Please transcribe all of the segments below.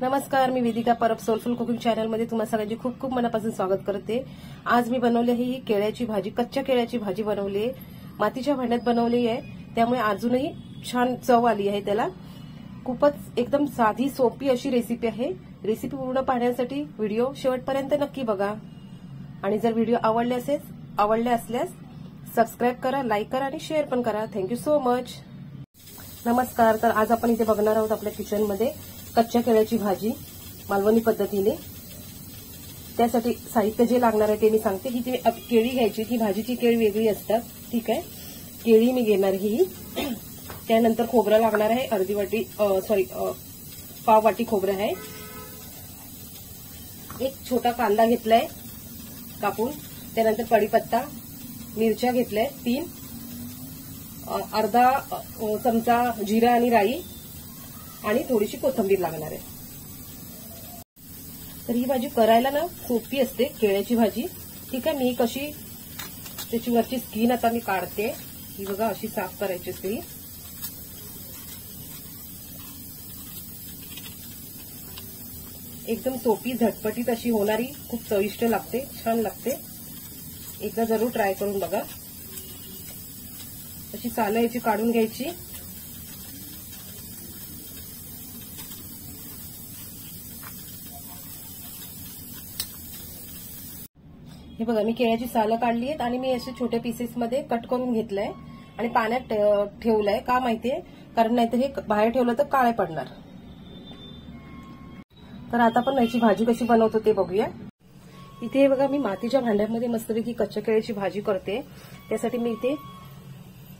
नमस्कार, मी Vedika Parab soulful cooking चॅनलमध्ये तुम्हा सगळ्यांचे खूप खूप मनापासून स्वागत करते। आज मी बनवली आहे ही केळ्याची भाजी, कच्च्या केळ्याची भाजी बनवली आहे, मातीच्या भांड्यात बनवली आहे, त्यामुळे अजूनही छान चव आली आहे त्याला। खूपच एकदम साधी सोपी अशी रेसिपी आहे। रेसिपी पूर्ण पाहण्यासाठी व्हिडिओ शेवटपर्यंत नक्की बघा आणि जर व्हिडिओ आवडले असल्यास सबस्क्राइब करा, लाईक करा आणि शेअर पण करा। Thank you so much. नमस्कार, तर आज आपण इथे बघणार आहोत आपल्या किचनमध्ये कच्च्या केळ्याची भाजी मालवणी पद्धतीने। त्यासाठी साहित्य जे लागणार आहे ते मी सांगते। ही केळी घ्यायची, ही भाजीची केळी वेगळी असतात, ठीक आहे। केळी मी घेणार ही। त्यानंतर खोबरं लागणार आहे, अर्धी वाटी पाव वाटी खोबरं आहे। एक छोटा कांदा घेतलाय कापून, त्यानंतर कढीपत्ता, मिरच्या घेतल्या 3, अर्धा चमचा जिरा आणि राई आणि थोडीशी कोथिंबीर लागणार आहे। तर ही भाजी करायला ना सोपी असते केळ्याची भाजी, ठीक आहे। मी कशी त्याची वरची स्किन आता मी काढते, ही बघा अशी साफ करायची असते। एकदम सोपी झटपटीत अशी होणारी, खूप चविष्ट लागते, छान लागते। एकदा जरूर ट्राय करून बघा। अशी सालं याची काढून घ्यायची। हे बघा, मी केळ्याची सालं काढली आहेत आणि मी असे छोटे पीसेस मध्ये कट करून घेतलंय आणि पाण्यात ठेवलंय। का माहितीये? कारण नाहीतर हे बाहेर ठेवलं तर काळे पडणार। तर आता आपण याची भाजी कशी बनवतो ते बघूया। इथे बघा, मी मातीच्या भांड्यामध्ये मस्तपैकी कच्च्या केळ्याची भाजी करते। त्यासाठी मी इथे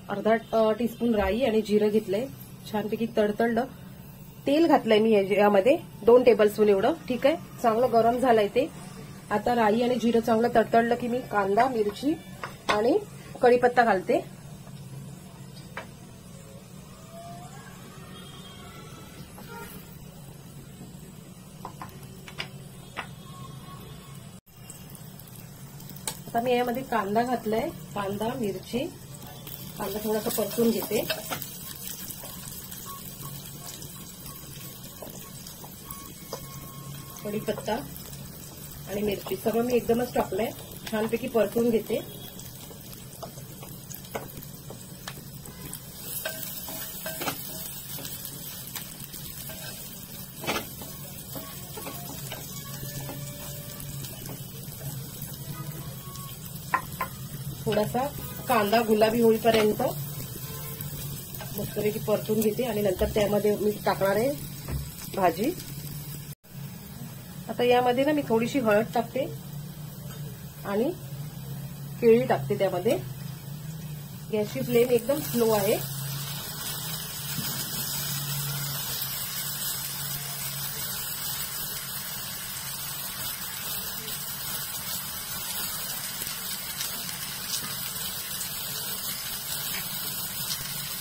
अर्धा टीस्पून राई आणि जिरं घेतलंय, छानपैकी तडतडलं। तेल घातलंय मी यामध्ये 2 टेबलस्पून एवढं, ठीक आहे। चांगलं गरम झालंय ते। आता राई आणि जिरं चांगलं तडतडलं की मी कांदा, मिरची आणि कढीपत्ता घालते। आता मी यामध्ये कांदा घातलाय, कांदा, मिरची, कांदा थोडासा परतून घेते। कढीपत्ता आणि मिरची सगळं मी एकदमच टाकलंय, छानपैकी परतून घेते। थोडासा कांदा गुलाबी होईपर्यंत मस्तपैकी परतून घेते आणि नंतर त्यामध्ये मी टाकणार आहे भाजी। आता यामध्ये ना मी थोडीशी हळद टाकते आणि केळी टाकते त्यामध्ये। गॅसची फ्लेम एकदम स्लो आहे।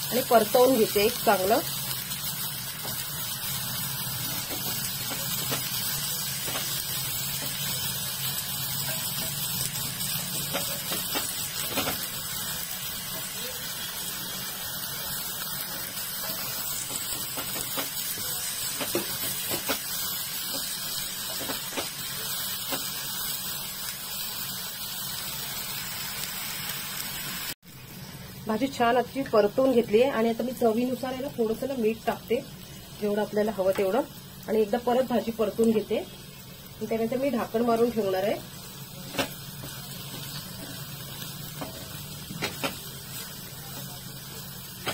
आणि परतवून घेते एक चांगलं। भाजी छान अशी परतून घेतली आहे आणि आता मी चवीनुसार आहे ना थोडंसं मीठ टाकते, जेवढं आपल्याला हवं तेवढं, आणि एकदा परत भाजी परतून घेते। त्यानंतर मी झाकण मारून ठेवणार आहे।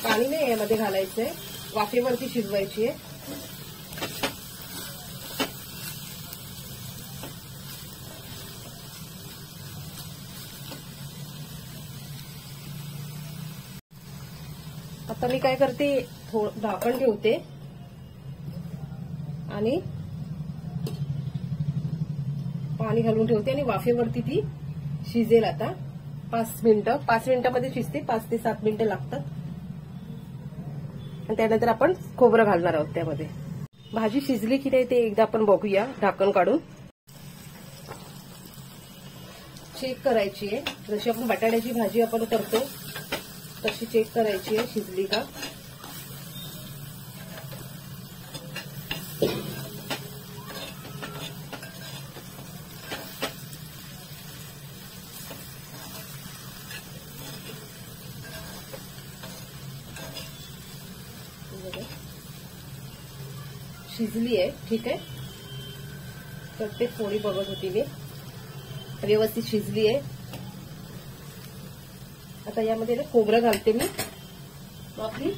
पाणी नाही यामध्ये घालायचंय, वाफेवरती शिजवायची आहे। आता मी काय करते, झाकण ठेवते आणि पाणी घालून ठेवते आणि वाफेवरती ती शिजेल। आता 5 मिनिटांमध्ये शिजते, 5 ते 7 मिनिटं लागतात। आणि त्यानंतर आपण खोबरं घालणार आहोत त्यामध्ये। भाजी शिजली की नाही ते एकदा आपण बघूया झाकण काढून। चेक करायची आहे, जशी आपण बटाट्याची भाजी आपण करतो तशी चेक करायची आहे शिजली का। शिजली आहे. ठीक आहे, प्रत्येक पोळी बघत होती मी, व्यवस्थित शिजली आहे. आता यामध्ये ना खोबरं घालते मी. आपली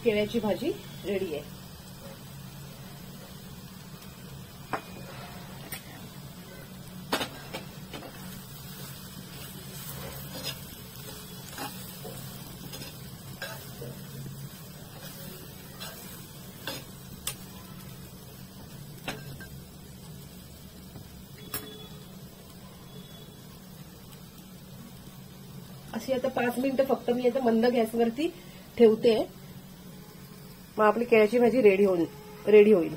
केळ्याची भाजी रेडी आहे. अशी आता 5 मिनिटं फक्त मी आता मंद गॅसवरती ठेवते. मग आपली केळ्याची भाजी रेडी होईल.